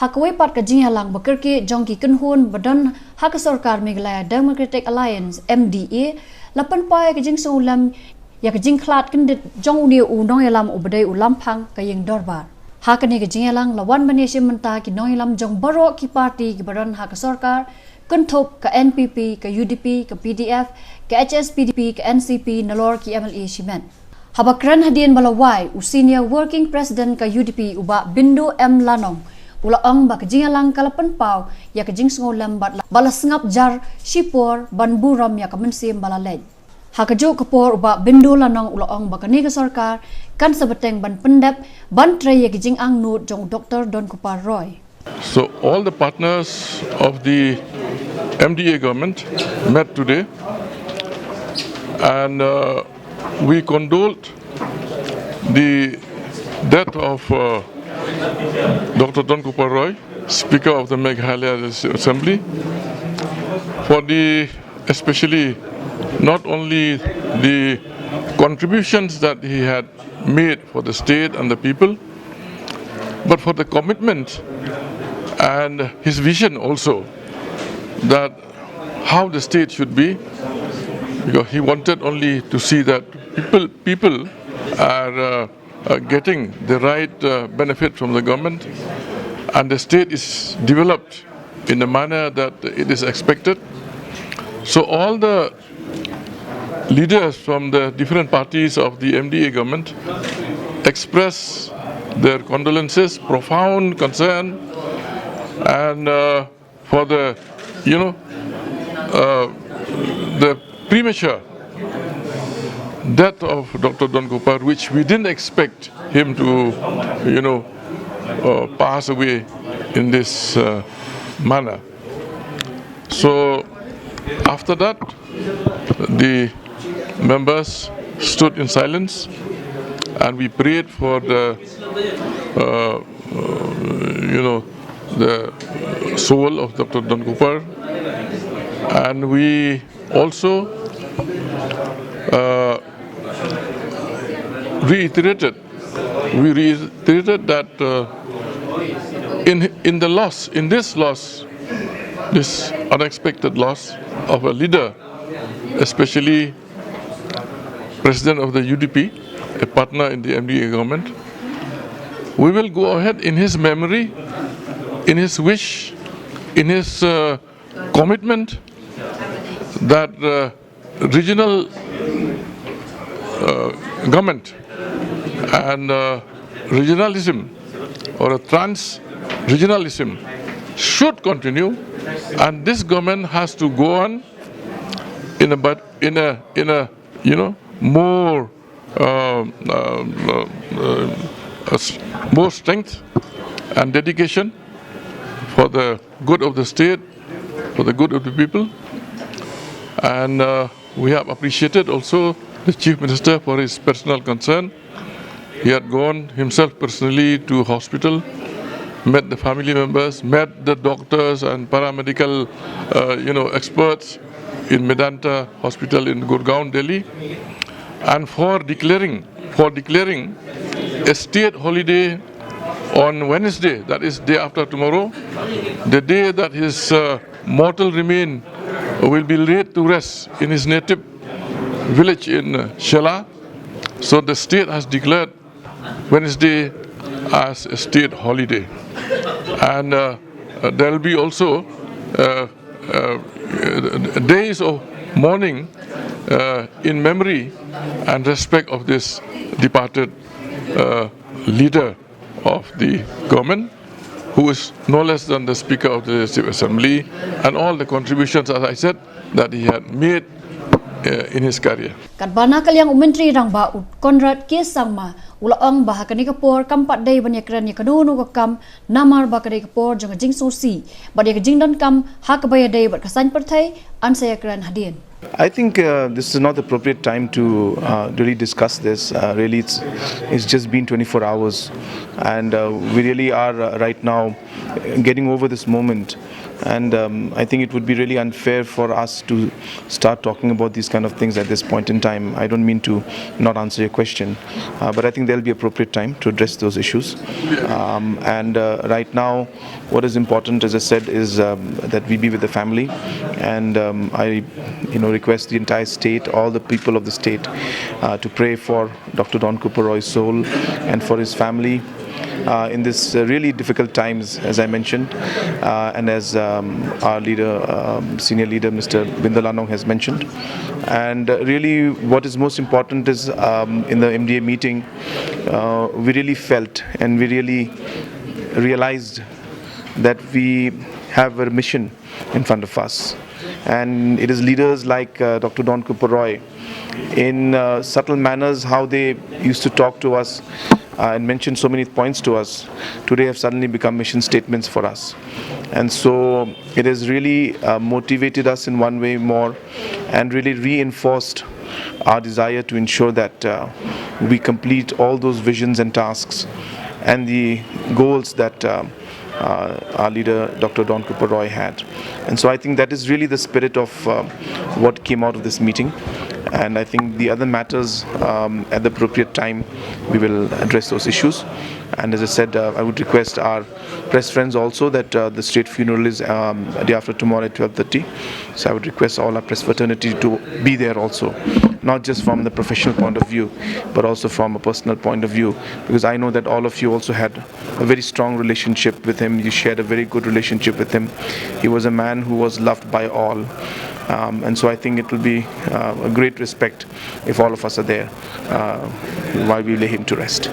hakawai pat ka jing halang bakar ke jongki kenhun badan hak sarkar Meghalaya Democratic Alliance MDA lapan pai ka jing sulam ya ka jing khlat kendit jong uni u nong yalam ubadai ulam phang ka yeng dorbar hakane ka jing halang lawan manesia menta ki nong yalam jong baro ki party ki badan hak sarkar kenthop ka NPP ka UDP ka PDF ka HSPDP ka NCP nalor ki MLA shimen habakran hadien balawai u senior working president ka UDP uba Bindu M Lanong ulaang ba kajing alang kalapan pau ya kajing sengolam bat balasngap jar shipor banburam ya kamensim balalej hakajo kapor uba Bindu Lanong ulaang ba kani ka sarkar kan sabeteng ban pendap ban tray ya kajing angnud jong Dr. Don Kupar Roy. So all the partners of the MDA government met today and we condoled the death of Dr. Don Kupar Roy, Speaker of the Meghalaya Assembly, for especially not only the contributions that he had made for the state and the people, but for the commitment and his vision also that how the state should be, because he wanted only to see that people are getting the right benefit from the government and the state is developed in a manner that it is expected. So all the leaders from the different parties of the MDA government express their condolences, profound concern, and for the the premature death of Dr. Don Kupar, which we didn't expect him to, pass away in this manner. So after that, the members stood in silence and we prayed for the soul of Dr. Don Kupar, and we also reiterated that in this unexpected loss of a leader, especially President of the UDP, a partner in the MDA government, we will go ahead in his memory, in his wish, in his commitment that regional government and regionalism or a trans-regionalism should continue, and this government has to go on in a more more strength and dedication for the good of the state, for the good of the people. And we have appreciated also the Chief Minister for his personal concern. He had gone himself personally to hospital, met the family members, met the doctors and paramedical experts in Medanta Hospital in Gurgaon, Delhi, and for declaring a state holiday on Wednesday, that is day after tomorrow, the day that his mortal remain will be laid to rest in his native village in Shela. So the state has declared Wednesday as a state holiday, and there will be also days of mourning in memory and respect of this departed leader of the government, who is no less than the Speaker of the Legislative Assembly, and all the contributions, as I said, that he had made in his career. Kadbana kalyang Menteri Rangba Konrad Kesangma ulaang bahakani kapor kampat day banyakran ni kanunu kakam namar bakari kapor jang jing sosi badia jing dan kam hakabaya day berkasan pertai ansayakran hadien. I think this is not the appropriate time to really discuss this. Really, it's just been 24 hours, and we really are right now getting over this moment. And I think it would be really unfair for us to start talking about these kind of things at this point in time. I don't mean to not answer your question, but I think there'll be appropriate time to address those issues. And right now, what is important, as I said, is that we be with the family. And I request the entire state, all the people of the state, to pray for Dr. Don Cooper Roy's soul and for his family. In this really difficult times, as I mentioned, and as our leader, senior leader, Mr. Bindalanong has mentioned. And really what is most important is in the MDA meeting, we really felt and we really realized that we have a mission in front of us. And it is leaders like Dr. Don Cooper Roy, in subtle manners, how they used to talk to us and mention so many points to us, today have suddenly become mission statements for us. And so it has really motivated us in one way more and really reinforced our desire to ensure that we complete all those visions and tasks and the goals that our leader Dr. Don Cooper Roy had. And so I think that is really the spirit of what came out of this meeting. And I think the other matters, at the appropriate time, we will address those issues. And as I said, I would request our press friends also that the state funeral is a day after tomorrow at 12:30. So I would request all our press fraternity to be there also, not just from the professional point of view, but also from a personal point of view, because I know that all of you also had a very strong relationship with him. You shared a very good relationship with him. He was a man who was loved by all. And so I think it will be a great respect if all of us are there while we lay him to rest.